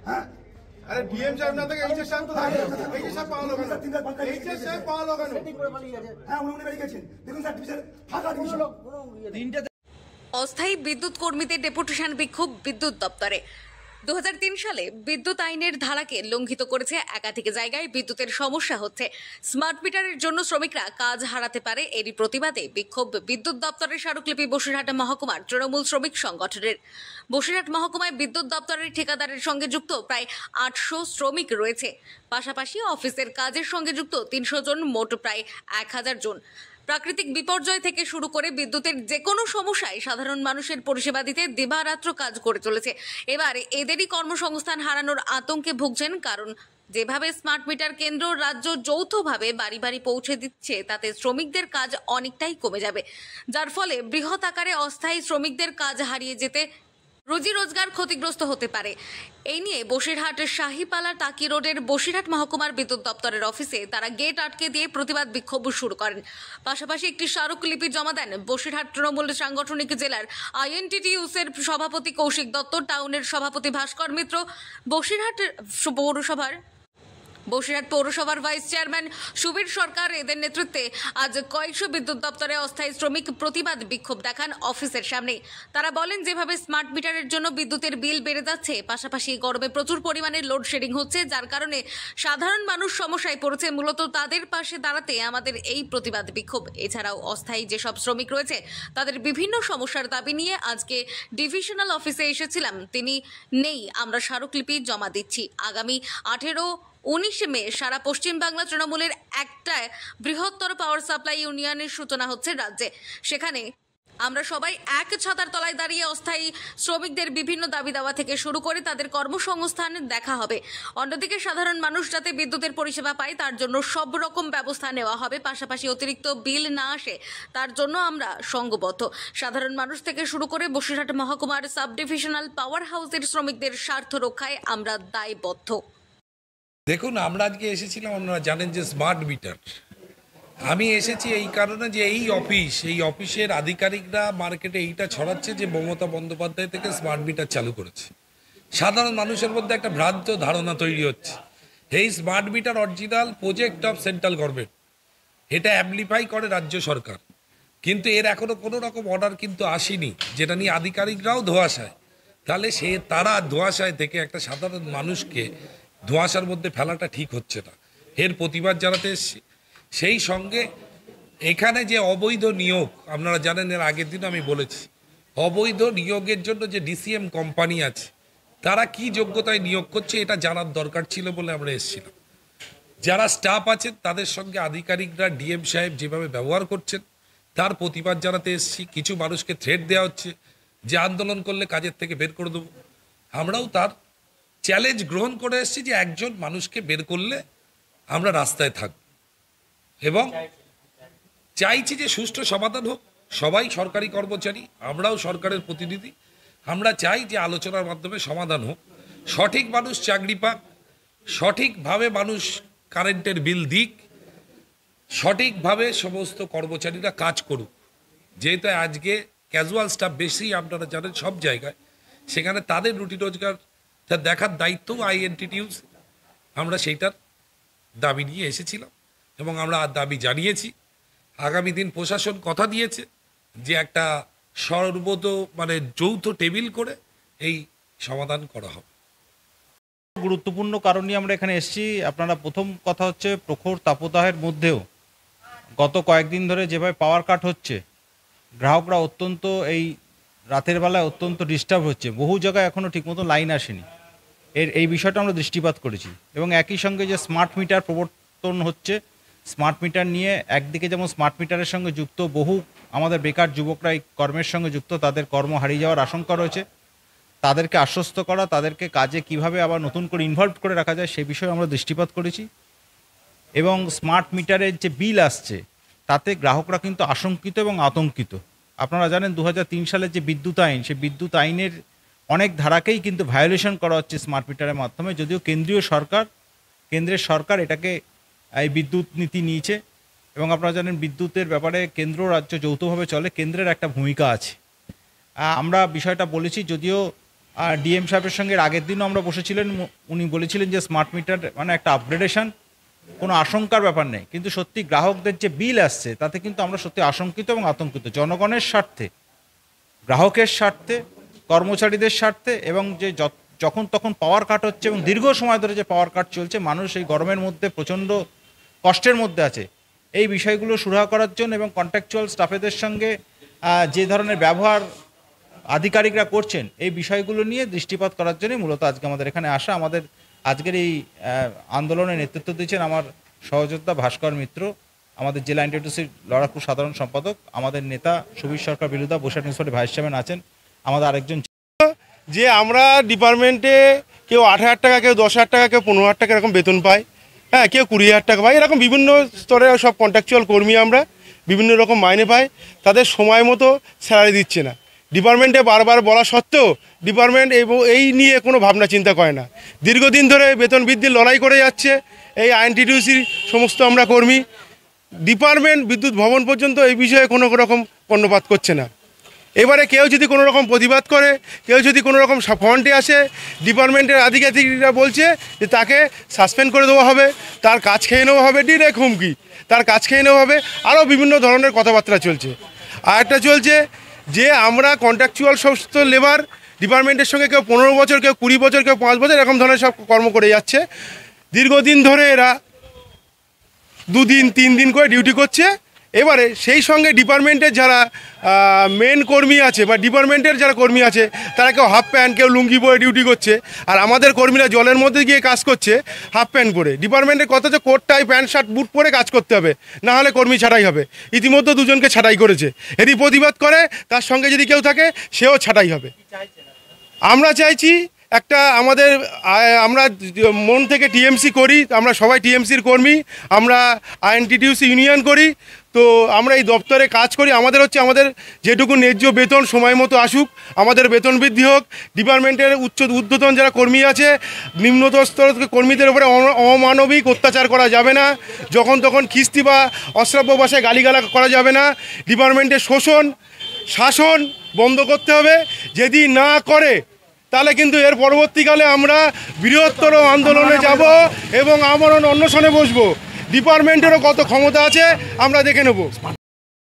হ্যাঁ अरे डीएम साहब ना तो एचएस साहब तो एचएस साहब पाओ लोग एचएस साहब पाओ लोग হ্যাঁ উনি বেরিয়ে গেছেন দেখুন স্যার ডিভিশন ফাঁকা ডিভিশন অস্থায়ী বিদ্যুৎ কর্মীদের ডেপুটেশন বিক্ষোভ বিদ্যুৎ দপ্তরে 2003 সালে বিদ্যুৎ আইনের ধারাকে লঙ্ঘিত করেছে। একাধিক জায়গায় বিদ্যুতের সমস্যা হচ্ছে। স্মার্ট মিটারের জন্য শ্রমিকরা কাজ হারাতে পারে। এরই প্রতিবাদে বিক্ষোভ বিদ্যুৎ দপ্তরের স্মারকলিপি বসিরহাট মহকুমার তৃণমূল শ্রমিক সংগঠনের। বসিরহাট মহকুমায় বিদ্যুৎ দপ্তরের ঠিকাদারের সঙ্গে যুক্ত প্রায় 800 শ্রমিক রয়েছে। পাশাপাশি অফিসের কাজের সঙ্গে যুক্ত 300 জন, মোট প্রায় 1000 জন। প্রাকৃতিক বিপর্যয় থেকে শুরু করে বিদ্যুতের যে কোনো সমস্যায় সাধারণ মানুষের পরিষেবা দিতে দিবারাত্র কাজ করে চলেছে। এবার এদেরই কর্মসংস্থান হারানোর আতঙ্কে ভুগছেন, কারণ যেভাবে স্মার্ট মিটার কেন্দ্র রাজ্য যৌথভাবে বাড়ি বাড়ি পৌঁছে দিচ্ছে তাতে শ্রমিকদের কাজ অনেকটাই কমে যাবে, যার ফলে বৃহৎ আকারে অস্থায়ী শ্রমিকদের কাজ হারিয়ে যেতে রুজি রোজগার ক্ষতিগ্রস্ত হতে পারে। এই নিয়ে বসিরহাট শাহিপালা টাকি রোডের বসিরহাট মহকুমার বিদ্যুৎ দপ্তরের অফিসে তারা গেট আটকে দিয়ে প্রতিবাদ বিক্ষোভ শুরু করেন। পাশাপাশি একটি স্মারকলিপি জমা দেন বসিরহাট তৃণমূল সাংগঠনিক জেলার আইএনটিটিইউসির সভাপতি কৌশিক দত্ত, টাউনের সভাপতি ভাস্কর মিত্র, বসিরহাট পৌরসভার ভাইস চেয়ারম্যান সুবীর সরকার। এদের নেতৃত্বে আজ কয়েকশো বিদ্যুৎ দপ্তরে অস্থায়ী শ্রমিক প্রতিবাদ বিক্ষোভ দেখান অফিসের সামনে। তারা বলেন, যেভাবে স্মার্ট মিটারের জন্য বিদ্যুতের বিল বেড়ে যাচ্ছে, পাশাপাশি গরমে প্রচুর পরিমাণে লোডশেডিং হচ্ছে, যার কারণে সাধারণ মানুষ সমস্যায় পড়েছে। মূলত তাদের পাশে দাঁড়াতে আমাদের এই প্রতিবাদ বিক্ষোভ। এছাড়াও অস্থায়ী যেসব শ্রমিক রয়েছে তাদের বিভিন্ন সমস্যার দাবি নিয়ে আজকে ডিভিশনাল অফিসে এসেছিলাম। তিনি নেই, আমরা স্মারকলিপি জমা দিচ্ছি। আগামী 18-19 মে সারা পশ্চিম বাংলা তৃণমূলের একটা বৃহত্তর পাওয়ার সাপ্লাই ইউনিয়নের সূচনা হচ্ছে রাজ্যে। সেখানে আমরা সবাই এক ছাতার তলায় দাঁড়িয়ে অস্থায়ী শ্রমিকদের বিভিন্ন দাবি দাওয়া থেকে শুরু করে তাদের কর্মসংস্থান দেখা হবে। অন্যদিকে সাধারণ মানুষ যাতে বিদ্যুতের পরিষেবা পায় তার জন্য সব রকম ব্যবস্থা নেওয়া হবে। পাশাপাশি অতিরিক্ত বিল না আসে তার জন্য আমরা সংঘবদ্ধ। সাধারণ মানুষ থেকে শুরু করে বসিরহাট মহকুমার সাব ডিভিশনাল পাওয়ার হাউসের শ্রমিকদের স্বার্থ রক্ষায় আমরা দায়বদ্ধ। দেখুন, আমরা আজকে এসেছিলাম, আপনারা জানেন যে স্মার্ট মিটার। আমি এসেছি এই কারণে যে এই অফিসের আধিকারিকরা মার্কেটে এইটা ছড়াচ্ছে যে মমতা বন্দ্যোপাধ্যায় থেকে স্মার্ট মিটার চালু করেছে। সাধারণ মানুষের মধ্যে একটা ভ্রান্ত ধারণা তৈরি হচ্ছে এই smart meter original project of central government, এটা অ্যাম্প্লিফাই করে রাজ্য সরকার, কিন্তু এর এখনো কোনো রকম অর্ডার কিন্তু আসেনি, যেটা নিয়ে আধিকারিকরাও ধোঁয়াশায়। তাহলে তারা ধোঁয়াশায় থেকে একটা সাধারণ মানুষকে ধোঁয়াশার মধ্যে ফেলাটা ঠিক হচ্ছে না। এর প্রতিবাদ জানাতে এসেছি। সেই সঙ্গে এখানে যে অবৈধ নিয়োগ, আপনারা জানেন এর আগের দিন আমি বলেছি, অবৈধ নিয়োগের জন্য যে ডিসিএম কোম্পানি আছে তারা কি যোগ্যতায় নিয়োগ করছে এটা জানার দরকার ছিল বলে আমরা এসেছিলাম। যারা স্টাফ আছেন তাদের সঙ্গে আধিকারিকরা, ডিএম সাহেব যেভাবে ব্যবহার করছেন তার প্রতিবাদ জানাতে এসেছি। কিছু মানুষকে থ্রেট দেওয়া হচ্ছে যে আন্দোলন করলে কাজের থেকে বের করে দেবো। আমরাও তার চ্যালেঞ্জ গ্রহণ করে এসেছি যে একজন মানুষকে বের করলে আমরা রাস্তায় থাকব, এবং চাইছি যে সুষ্ঠু সমাধান হোক। সবাই সরকারি কর্মচারী, আমরাও সরকারের প্রতিনিধি। আমরা চাই যে আলোচনার মাধ্যমে সমাধান হোক, সঠিক মানুষ চাকরি পাক, সঠিকভাবে মানুষ কারেন্টের বিল দিক, সঠিকভাবে সমস্ত কর্মচারীরা কাজ করুক। যেহেতু আজকে ক্যাজুয়াল স্টাফ বেশি, আপনারা জানেন সব জায়গায়, সেখানে তাদের রুটি রোজগার দেখার দায়িত্ব আইএনটিটিউস। আমরা সেইটার দাবি নিয়ে এসেছিলাম এবং আমরা দাবি জানিয়েছি। আগামী দিন প্রশাসন কথা দিয়েছে যে একটা যৌথ টেবিল করে এই সমাধান করা হবে। গুরুত্বপূর্ণ কারণ নিয়ে আমরা এখানে এসেছি। আপনারা প্রথম কথা হচ্ছে, প্রখর তাপদাহের মধ্যেও গত কয়েকদিন ধরে যেভাবে পাওয়ার কাট হচ্ছে, গ্রাহকরা অত্যন্ত এই রাতের বেলায় অত্যন্ত ডিস্টার্ব হচ্ছে। বহু জায়গায় এখনও ঠিকমতো লাইন আসেনি। এই বিষয়টা আমরা দৃষ্টিপাত করেছি। এবং একই সঙ্গে যে স্মার্ট মিটার প্রবর্তন হচ্ছে, স্মার্ট মিটার নিয়ে একদিকে যেমন স্মার্ট মিটারের সঙ্গে যুক্ত বহু আমাদের বেকার যুবকরা এই কর্মের সঙ্গে যুক্ত, তাদের কর্ম হারিয়ে যাওয়ার আশঙ্কা রয়েছে। তাদেরকে আশ্বস্ত করা, তাদেরকে কাজে কিভাবে আবার নতুন করে ইনভলভ করে রাখা যায় সেই বিষয়ে আমরা দৃষ্টিপাত করেছি। এবং স্মার্ট মিটারের যে বিল আসছে তাতে গ্রাহকরা কিন্তু আশঙ্কিত এবং আতঙ্কিত। আপনারা জানেন 2003 সালের যে বিদ্যুৎ আইন, সেই বিদ্যুৎ আইনের অনেক ধারাকেই কিন্তু ভায়োলেশন করা হচ্ছে স্মার্ট মিটারের মাধ্যমে। যদিও কেন্দ্রের সরকার এটাকে এই বিদ্যুৎ নীতি নিয়েছে, এবং আপনারা জানেন বিদ্যুতের ব্যাপারে কেন্দ্র রাজ্য যৌথভাবে চলে, কেন্দ্রের একটা ভূমিকা আছে। আমরা বিষয়টা বলেছি, যদিও আর ডিএম সাহেবের সঙ্গে আগের দিনও আমরা বসেছিলেন, উনি বলেছিলেন যে স্মার্ট মিটার মানে একটা আপগ্রেডেশন, কোনো আশঙ্কার ব্যাপার নেই। কিন্তু সত্যি গ্রাহকদের যে বিল আসছে তাতে কিন্তু আমরা সত্যি আশঙ্কিত এবং আতঙ্কিত। জনগণের স্বার্থে, গ্রাহকের স্বার্থে, কর্মচারীদের স্বার্থে এবং যে যখন তখন পাওয়ার কাট হচ্ছে এবং দীর্ঘ সময় ধরে যে পাওয়ার কাট চলছে, মানুষ এই গরমের মধ্যে প্রচণ্ড কষ্টের মধ্যে আছে। এই বিষয়গুলো সুরাহা করার জন্য এবং কন্ট্রাকচুয়াল স্টাফেদের সঙ্গে যে ধরনের ব্যবহার আধিকারিকরা করছেন, এই বিষয়গুলো নিয়ে দৃষ্টিপাত করার জন্যই মূলত আজকে আমাদের এখানে আসা। আমাদের আজকের এই আন্দোলনের নেতৃত্ব দিচ্ছেন আমার সহযোদ্ধা ভাস্কর মিত্র, আমাদের জেলা এনটিটিউসির লড়াকু সাধারণ সম্পাদক, আমাদের নেতা সুবীর সরকার বিলুদা, বসিরহাট মিউনিসিপালিটি ভাইস চেয়ারম্যান আছেন, আমাদের আরেকজন। যে আমরা ডিপার্টমেন্টে কেউ 8,000 টাকা, কেউ 10,000 টাকা, কেউ 15,000 টাকা এরকম বেতন পায়, হ্যাঁ, কেউ 20,000 টাকা পায়, এরকম বিভিন্ন স্তরে সব কন্ট্রাকচুয়াল কর্মী আমরা বিভিন্ন রকম মাইনে পাই। তাদের সময় মতো স্যালারি দিচ্ছে না। ডিপার্টমেন্টে বারবার বলা সত্ত্বেও ডিপার্টমেন্ট এই নিয়ে কোনো ভাবনা চিন্তা করে না। দীর্ঘদিন ধরে বেতন বৃদ্ধির লড়াই করে যাচ্ছে এই আইএনটিটিউসির সমস্ত আমরা কর্মী। ডিপার্টমেন্ট বিদ্যুৎ ভবন পর্যন্ত এই বিষয়ে কোনো রকম কর্ণপাত করছে না। এবারে কেউ যদি কোনো রকম প্রতিবাদ করে, কেউ যদি কোনো রকম ফ্রন্টে আসে, ডিপার্টমেন্টের আধিকারিকরা বলছে যে তাকে সাসপেন্ড করে দেওয়া হবে, তার কাজ খেয়ে নেওয়া হবে, ডিরেক্ট হুমকি, তার কাজ খেয়ে নেওয়া হবে, আরও বিভিন্ন ধরনের কথাবার্তা চলছে। আর একটা চলছে যে আমরা কন্ট্রাকচুয়াল সমস্ত লেবার ডিপার্টমেন্টের সঙ্গে কেউ 15 বছর, কেউ 20 বছর, কেউ 5 বছর এরকম ধরনের সব কর্ম করে যাচ্ছে। দীর্ঘদিন ধরে এরা 2 দিন 3 দিন করে ডিউটি করছে। এবারে সেই সঙ্গে ডিপার্টমেন্টের যারা মেন কর্মী আছে বা ডিপার্টমেন্টের যারা কর্মী আছে তারা কেউ হাফ প্যান্ট, কেউ লুঙ্গি পরে ডিউটি করছে, আর আমাদের কর্মীরা জলের মধ্যে গিয়ে কাজ করছে হাফ প্যান্ট পরে। ডিপার্টমেন্টের কথা হচ্ছে কোট টাই প্যান্ট শার্ট বুট পরে কাজ করতে হবে, না হলে কর্মী ছাঁটাই হবে। ইতিমধ্যে 2 জনকে ছাঁটাই করেছে। এদি প্রতিবাদ করে তার সঙ্গে যদি কেউ থাকে সেও ছাঁটাই হবে। আমরা চাইছি একটা আমরা মন থেকে টিএমসি করি, আমরা সবাই টিএমসির কর্মী, আমরা আইএনটিটিউসি ইউনিয়ন করি, তো আমরা এই দপ্তরে কাজ করি। আমাদের যেটুকু ন্যায্য বেতন সময় মতো আসুক, আমাদের বেতন বৃদ্ধি হোক। ডিপার্টমেন্টের ঊর্ধ্বতন যারা কর্মী আছে, নিম্নতর স্তর কর্মীদের উপরে অমানবিক অত্যাচার করা যাবে না, যখন তখন খিস্তি বা অশ্রাব্য ভাষায় গালিগালা করা যাবে না। ডিপার্টমেন্টের শাসন বন্ধ করতে হবে। যদি না করে তাহলে কিন্তু এর পরবর্তীকালে আমরা বৃহত্তর আন্দোলনে যাব এবং আমরণ অনশনে বসবো। ডিপার্টমেন্টেরও কত ক্ষমতা আছে আমরা দেখে নেব।